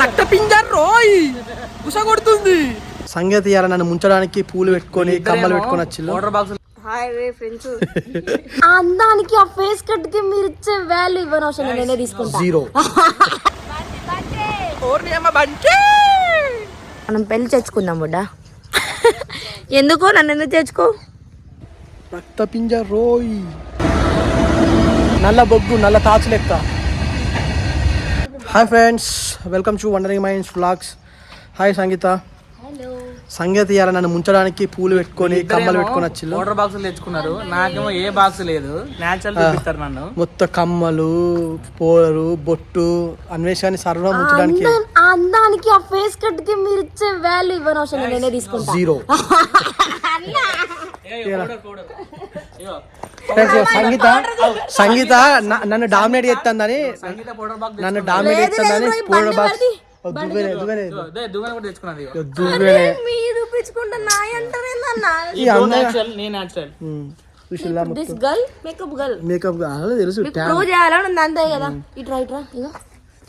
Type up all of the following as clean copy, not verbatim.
రక్తపింజ రోయ్ గుస కొడుతుంది. సంగతి ఇయాల నన్ను ముంచడానికి పూలు పెట్టుకొని కమ్మలు పెట్టుకొని వచ్చిల్లు. హాయ్ రే ఫ్రెండ్స్. అందానికి ఆ ఫేస్ కట్ కి మీరు ఇచ్చే వాల్యూ ఇవ్వని అవసరం లేదు, నేనే తీసుకుంటా. జీరో. మనం పెళ్లి తెచ్చుకుందాం బుడ్డా. ఎందుకో నన్ను ఎందుకు తెచ్చుకో. రక్తపింజ రోయ్ నల్ల బొగ్గు నల్ల తాచు లెక్క. Hi friends, welcome to wandering minds vlogs. Hi Sangeetha. సంగతి ఇయాల నన్ను ముంచడానికి పూలు పెట్టుకొని కమ్మలు పెట్టుకొని వచ్చిల్లు. వాటర్ బాక్సులు తెచ్చుకున్నారు, నాకేమో ఏ బాక్స్ లేదు. నేచురల్ చూపిస్తారు నన్ను. మొత్తం కమ్మలు పోలరు బొట్టు అన్వేషాన్ని సర్వం ముంచడానికి. అందానికి ఆ ఫేస్ కట్ కి మీరు ఇచ్చే వాల్యూ ఇవ్వని అవసరం లేదు, నేనే తీసుకుంటా. జీరో. సంగీత నన్ను డామినేట్ చేస్తుందని పౌడర్ బాక్స్ అంతే కదా. ఇట్రా ఇట్రా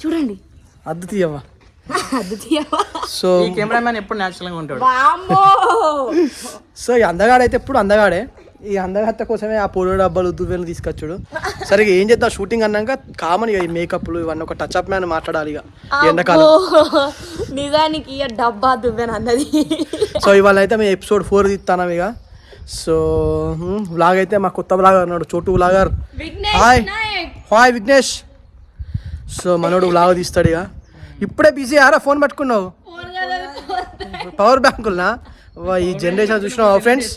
చూడండి. అద్దు తీయవా. సో కెమెరామ్యాన్ ఎప్పుడు నేచురల్ గా ఉంటాడు. సో ఈ అందగాడైతే ఎప్పుడు అందగాడే. ఈ అందగత్త కోసమే ఆ పొడి డబ్బాలు దువ్వెలు తీసుకొచ్చాడు. సరిగా ఏం చేద్దాం, షూటింగ్ అన్నాక కామన్ ఇక ఈ మేకప్లు ఇవన్నీ ఒక టచ్ అప్ మ్యాన్ మాట్లాడాలి ఇక ఎండాకాలం. నిజానికి డబ్బా దువ్వెన అన్నది. సో ఇవాళ అయితే మేము ఎపిసోడ్ 4 తీస్తాం ఇక. సో వ్లాగ్ అయితే మా కొత్త వ్లాగర్ అన్నాడు, చోటు vlogger. Hi hi Vignesh. So మనోడు వ్లాగ్ తీస్తాడు ఇక. ఇప్పుడే బిజీ ఆరా ఫోన్ పట్టుకున్నావు. పవర్ బ్యాంకులనా ఈ జనరేషన్ చూసినావు ఫ్రెండ్స్.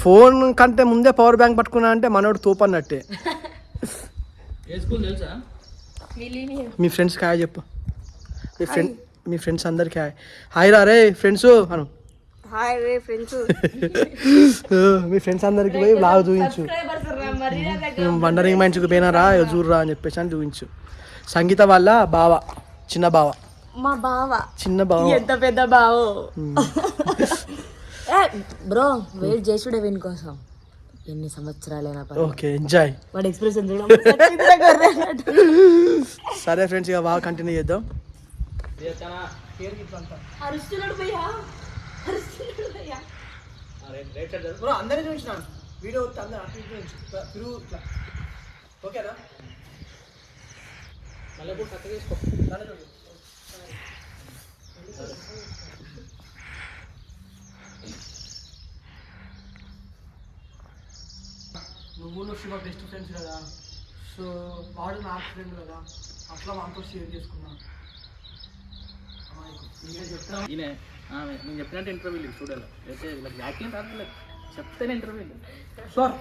ఫోన్ కంటే ముందే పవర్ బ్యాంక్ పట్టుకున్నా అంటే మనోడు తోపన్నట్టే. మీ ఫ్రెండ్స్ హాయ్ చెప్పు. మీ ఫ్రెండ్స్ అందరికి హాయ్. హాయ్ రా రే ఫ్రెండ్స్ అను. హాయ్ రే ఫ్రెండ్స్. మీ ఫ్రెండ్స్ అందరికి పోయి వ్లాగ్ చూపించు. వండరింగ్ మైండ్స్కి పోయినారా చూడరా అని చెప్పేసి అని చూపించు. సంగీత వాళ్ళ బావ, చిన్న బావ. మా బావ చిన్న బావ ఎంత పెద్ద బావ. బ్రో వెయిట్ చేసుడే వీని కోసం ఎన్ని సంవత్సరాలైనా. Okay enjoy. వాడి ఎక్స్ప్రెషన్ చూడ. సరే ఫ్రెండ్స్ ఇక బాగా కంటిన్యూ చేద్దాం. అందరినీ చూసినాను వీడియో ఓకేనా. నువ్వు శివ బెస్ట్ ఫ్రెండ్స్ కదా. సో వాడు నా ఫ్రెండ్ కదా, అట్లా వాటితో షేర్ చేసుకున్నాను. నేను చెప్పినట్టు ఇంటర్వ్యూలు చూడాలి. అయితే వీళ్ళకి యాక్టింగ్ రాదు, చెప్తేనే ఇంటర్వ్యూలు. సార్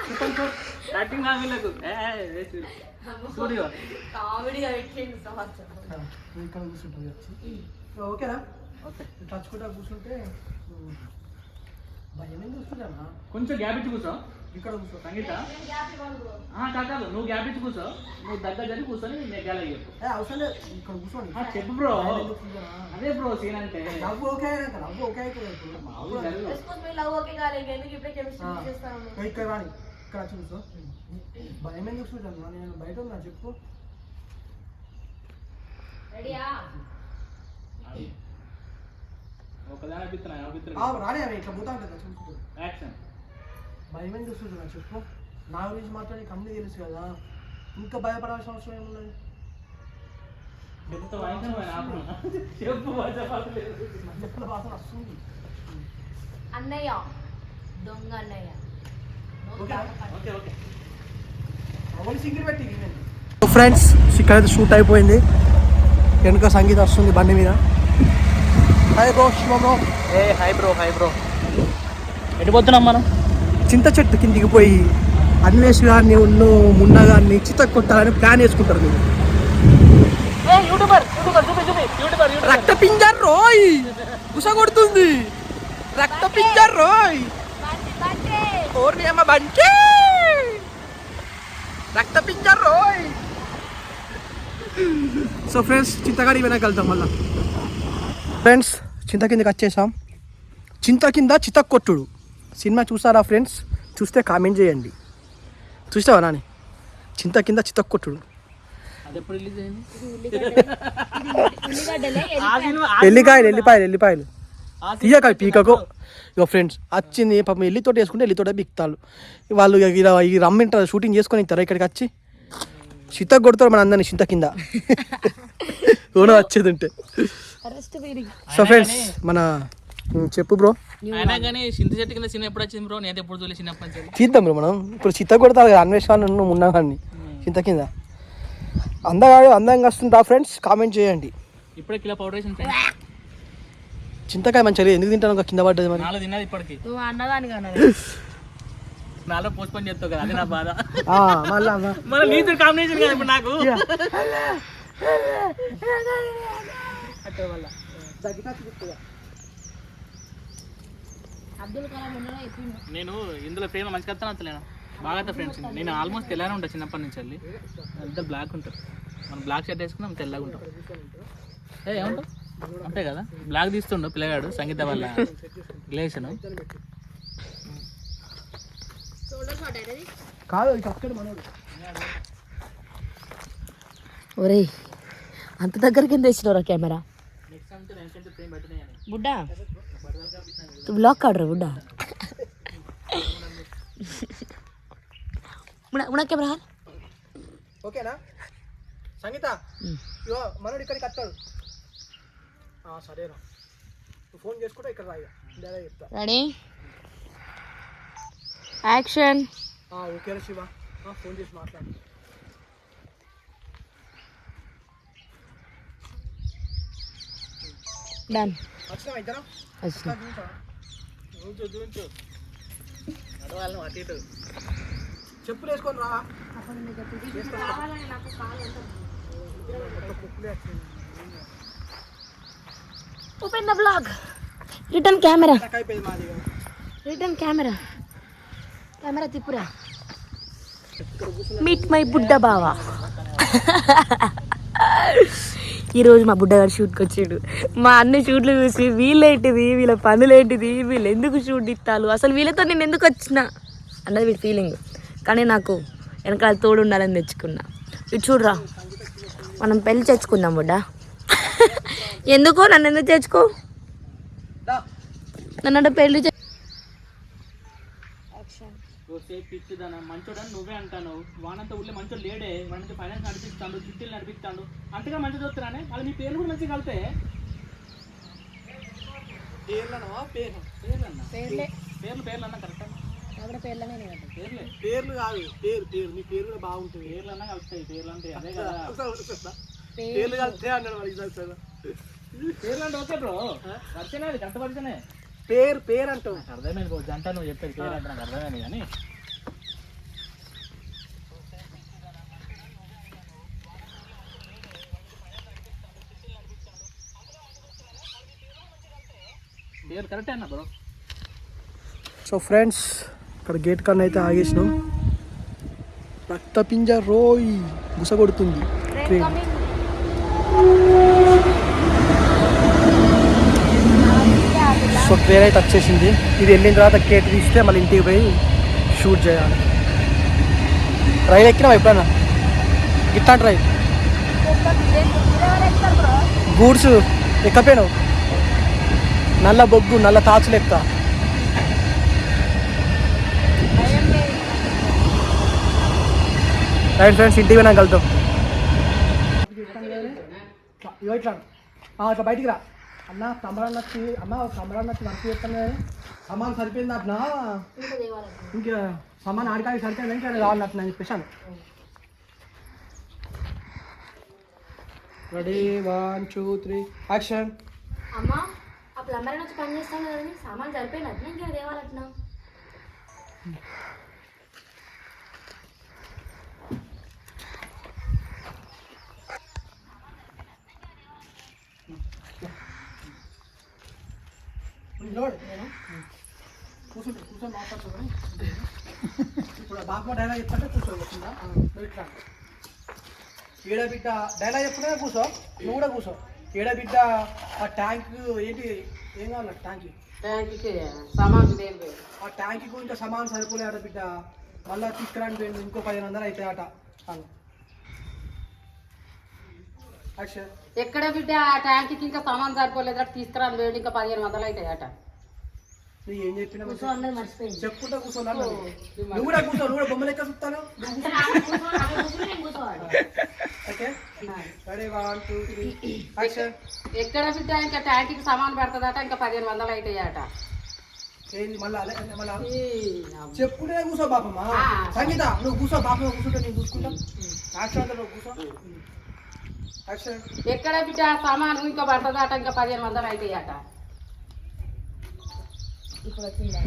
చెప్పండి సార్, యాక్టింగ్ రాదు వీళ్ళకు. స్టూడియో ఇక్కడ కూర్చుంటుంది. ఓకేనా. ఓకే టచ్చుకుంటా కూర్చుంటే భయం ఏం చూస్తుందా. కొంచెం గ్యాప్ ఇచ్చి కూర్చో. ఇక్కడ కూర్చో సంగీత. కాదు నువ్వు గ్యాప్ ఇచ్చి కూర్చో. నువ్వు దగ్గర జరిగి కూర్చొని నేను గ్యాల చెప్పు. అవసరం లేదు, ఇక్కడ కూర్చోండి. చెప్పు బ్రో. అదే బ్రో సీన్ అంటే నవ్వు ఓకే నవ్వు ఓకే ఇక్కడ రాని ఇక్కడ చూసో. భయం ఏం చూస్తుంటాను నేను బయట ఉన్నా చెప్పు. రాని అవి ఇట్లా పోతా ఉంటుంది చూసుకో. భయం ఏం చూస్తుంటున్నా చెప్పు. నా గురించి మాత్రం నీకు అన్నీ తెలుసు కదా, ఇంకా భయపడాల్సిన అవసరం ఏమున్నది. వాసన వస్తుంది. అన్నయ్య దొంగ అన్నయ్య. ఫ్రెండ్స్ ఇక్కడైతే షూట్ అయిపోయింది. వెనుక సంగీతం వస్తుంది బండి మీద. Hi bro Shiva bro. Hi bro. Hi bro. ఎటు పోతున్నాం మనం? చింత చెట్టు కిందికి పోయి అన్వేష్ గారిని మున్న గారిని చిత్త కొట్టాలని ప్లాన్ వేసుకుంటారు. మీరు రక్తపింజ రోయ్ గుస కొడుతుంది. రక్తపింజ రోయ్ రక్తపింజ రోయ్. సో ఫ్రెండ్స్ చింతగాడి వెనక వెళ్తాం మళ్ళా. ఫ్రెండ్స్ చింత కిందకి వచ్చేసాం. చింత కింద చిత్త కొట్టుడు సినిమా చూసారా ఫ్రెండ్స్? చూస్తే కామెంట్ చేయండి. చూస్తావా నాని? చింత కింద చిత్త కొట్టుడు. అది ఎప్పుడు రిలీజ్ అయింది? ఎల్లిపాయలు తీయక పీకకు. ఇక ఫ్రెండ్స్ వచ్చింది పాపం ఎల్లితోటి వేసుకుంటే ఎల్లితోట బిక్తాలు వాళ్ళు. ఈ రమ్మింటారు షూటింగ్ చేసుకొని ఇస్తారా ఇక్కడికి వచ్చి చింత కొడతారు మన అందరినీ చింత కింద ఓనో వచ్చేది ఉంటే. సో ఫ్రెండ్స్ మన చెప్పు బ్రో. అయినా కానీ చింత చెట్టు కింద చిన్న ఎప్పుడు వచ్చింది బ్రో? నేను ఎప్పుడు చూడలేదు చిన్నప్పటి నుంచి. తీద్దాం బ్రో మనం ఇప్పుడు చింత కొడతారు కదా అన్వేషణ ఉన్నా కానీ చింత కింద అందంగా వస్తుందా ఫ్రెండ్స్? కామెంట్ చేయండి. ఇప్పుడే కిలో పౌడర్ వేసిన ఫ్రెండ్స్. చింతకాయ మంచిగా ఎందుకు తింటాను కింద పడ్డది మరి. నాలో తిన్నది ఇప్పటికి. నాలో పోస్ట్ పని చేస్తావు కదా, అది నా బాధ. మళ్ళీ నీతో కాంబినేషన్ కదా ఇప్పుడు నాకు. నేను ఇందులో ప్రేమ మంచిగా వస్తాను అంతలేనా బాగా ఫ్రెండ్స్. నేను ఆల్మోస్ట్ తెల్లగానే ఉంటాను చిన్నప్పటి నుంచి వెళ్ళి. ఇద్దరు బ్లాక్ ఉంటారు, మనం బ్లాక్ షర్ట్ వేసుకున్నాం తెల్లగా ఉంటాం. ఏమంటావు అంతే కదా. బ్లాక్ తీస్తుండు పిల్లగాడు సంగీత వల్ల రిలేషన్. ఒరే అంత దగ్గరికి తెచ్చినవరా కెమెరా బుడ్డా? బ్లాక్ ఆర్డర్ బుడ్డా ఉన్నా కెమెరా. ఓకేనా సంగీత? ఇగో మనోడు ఇక్కడికి వస్తాడు. సరేనా నువ్వు ఫోన్ చేసుకుంటే ఇక్కడ రాయిగా చెప్తా. Ready action. ఓకేనా శివ? ఫోన్ చేసి మాట్లాడు. డన్. వచ్చినా ఇద్దరం చెప్పులు వేసుకొని రా. Open the blog. Return camera. Camera తిప్పురా. మీట్ మై బుడ్డ బావా. ఈరోజు మా బుడ్డగారు షూట్కి వచ్చాడు. మా అన్ని షూట్లు చూసి వీళ్ళేంటిది, వీళ్ళ పనులేంటిది, వీళ్ళు ఎందుకు షూట్ ఇస్తారు, అసలు వీళ్ళతో నేను ఎందుకు వచ్చిన అన్నది వీడి ఫీలింగ్. కానీ నాకు వెనకాల తోడు ఉండాలని తెచ్చుకున్నా. ఇటు చూడరా, మనం పెళ్ళి తెచ్చుకుందాం బుడ్డ. ఎందుకో నన్ను ఎందుకు తెచ్చుకో, నన్ను పెళ్ళి మంచోడని నువ్వే అంటాను. వానంతా ఊళ్ళో మంచోడు లేడే, వాడికి ఫైనాన్స్ నడిపిస్తాడు, చిట్టీలు నడిపిస్తాడు, అంతగా మంచి చూస్తున్నానే. మళ్ళీ మీ పేర్లు కూడా మంచిగా కలిపే. పేర్లు అన్నా కరెక్ట్. పేర్లు కాదు, పేరు నీ పేరు కూడా బాగుంటుంది. పేర్లు అన్నా కలుస్తాయి. పేర్లు అంటే అదే కదా. పేర్లు కలిస్తే అన్నాడు పేర్లు అంటే ఓకే బ్రో, పరిచయనే అది గంట పరిచయనే. పేరు అంటావు. అర్థమైంది గంట నువ్వు చెప్పేది పేరు అంటే నాకు అర్థమైంది. కానీ పేరు కరెక్టే అన్న బ్రో. సో ఫ్రెండ్స్ ఇక్కడ గేట్ కన్నా అయితే ఆగేసినాం. రక్తపింజ రోయ్ గుసగొడుతుంది ట్రైన్. సో ట్రైన్ అయితే వచ్చేసింది. ఇది వెళ్ళిన తర్వాత గేట్ తీస్తే మళ్ళీ ఇంటికి పోయి షూట్ చేయాలి. రైలు ఎక్కినావు ఎప్పుడన్నా? ఇట్లాంటి రైలు గూడ్స్ ఎక్కపోయినావు? నల్ల బొగ్గు నల్ల తాచులు ఎక్కుతా. రైట్ ఫ్రెండ్స్, ఇంటికి పోయినా కలుద్దాం. ఇట్లా అట్లా బయటికి రా అన్న. సంబరాన్ని వచ్చి వర్క్ చేస్తాను. సమాన్ సరిపోయింది అట్లా, ఇంకా సమాన్ ఆడికాడికి సరిపోయింది, ఇంకా కావాలి అట్లా అని చెప్పేసాను. Ready 1 2 3 action. అమ్మా ఆ ప్లంబర్ వచ్చి పని చేస్తాను కదా, సామాన్ సరిపోయినట్టు ఇంకా దేవాలట్నా? కూర్చొని మాట్లాడుతుంది. ఇప్పుడు బాగా డైలాగ్ చెప్తాంటే కూర్చోవచ్చుందా? ఇట్లా ఏడబిడ్డ డైలాగ్ చెప్పుకుంటే కూర్చో, నువ్వు కూడా కూర్చో. ఏడబిడ్డ ఆ ట్యాంక్ ఏంటి ఏం కావాలి? ట్యాంక్కి సామాన్, ఆ ట్యాంక్కి కొంచెం సమాన్ సరిపోలే ఆడబిడ్డ, మళ్ళీ తీసుకురాని పోయింది, ఇంకో 1500 అవుతాయి అట. యాక్షన్. ఎక్కడ బిడ్డ ఆ ట్యాంక్కి ఇంకా సామాన్ సరిపోలేదు తీసుకురాని వేడి ఇంకా 1500 అవుతాయట. నువ్వు ఏం చెప్పినా అన్నది మర్చిపోయింది. చెప్పుకుంటా కూర్చోనా నువ్వు కూడా కూర్చో, నువ్వు కూడా బొమ్మలు ఎక్క చూస్తాను. Okay ready 1 2 3 action. ఎక్కడ బిడ్డ ఇంకా ట్యాంక్కి సామాన్ పడుతుందట ఇంకా 1500 అవుతాయట. ఏంది మళ్ళా మళ్ళా చెప్పుడే కూర్చో బాపమ్మ. సంగీత నువ్వు కూర్చో, బాపమ్మ కూర్చుంటే నేను చూసుకుంటా. యాక్షన్ అంటే నువ్వు కూర్చో. యాక్షన్. ఎక్కడ బిడ్డ సామాను ఇంకా పడుతుందట ఇంకా 1500 అవుతాయట. ఇప్పుడు వచ్చిందా